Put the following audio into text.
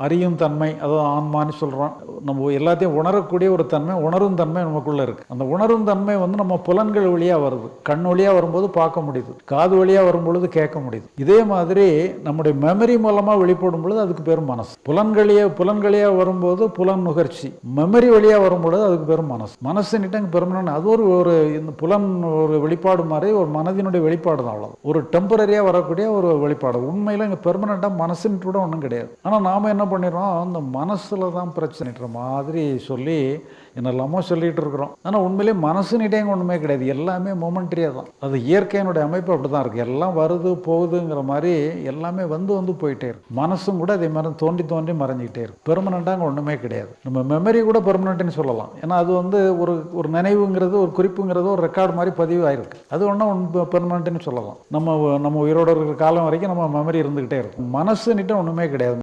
அறியும் தன்மை, அதாவது ஆன்மான்னு சொல்கிறோம். நம்ம எல்லாத்தையும் உணரக்கூடிய ஒரு தன்மை, உணரும் தன்மை நமக்குள்ளே இருக்குது. அந்த உணரும் தன்மை வந்து நம்ம புலன்கள் வழியாக வருது. கண் வழியாக வரும்போது பார்க்க முடியுது, காது வழியாக வரும்பொழுது கேட்க முடியுது. இதே மாதிரி நம்முடைய மெமரி மூலமாக வெளிப்படும் பொழுது அதுக்கு பேர் மனசு. புலன்களையாக வரும்போது புலன் நுகர்ச்சி, மெமரி வழியாக வரும்பொழுது அதுக்கு பேர் மனசு. மனசுன்னுட்டு பெர்மனன்ட், அது ஒரு இந்த புலன் ஒரு வெளிப்பாடு மாதிரி ஒரு மனதினுடைய வெளிப்பாடு தான். அவ்வளோ ஒரு டெம்பரரியாக வரக்கூடிய ஒரு வெளிப்பாடு. உண்மையில் இங்கே பெர்மனண்ட்டாக மனசுன்ட்டு கூட ஒன்றும் கிடையாது. ஆனால் நாம் என்ன பண்ணிடுறோம், அந்த மனசில் தான் பிரச்சனைன்ற மாதிரி சொல்லி என்னெல்லாமோ சொல்லிகிட்டு இருக்கிறோம். ஆனால் உண்மையிலேயே மனசுன்னுட்டே ஒன்றுமே கிடையாது. எல்லாமே மொமெண்ட்ரியாக தான். அது இயற்கையினுடைய அமைப்பு அப்படி தான் இருக்குது. எல்லாம் வருது போகுதுங்கிற மாதிரி எல்லாமே வந்து போயிட்டே இருக்கு. மனசும் கூட அதே மாதிரி தோண்டி மறைஞ்சிக்கிட்டே இருக்கு. பெர்மனண்ட்டாக அங்கே ஒன்றுமே கிடையாது. நம்ம மெமரி கூட பெர்மனண்ட்னு சொல்லலாம். ஏன்னா அது வந்து ஒரு நினைவுங்கிறது, ஒரு குறிப்புங்கிறது ஒரு ரெக்கார்டு மாதிரி பதிவு ஆயிருக்கு. அது ஒன்றும் பெர்மனண்ட்னு சொல்லலாம். நம்ம உயிரோடு இருக்கிற காலம் வரைக்கும் நம்ம மெமரி இருந்துக்கிட்டே இருக்கும். மனசுன்னுட்டு ஒன்றுமே கிடையாது.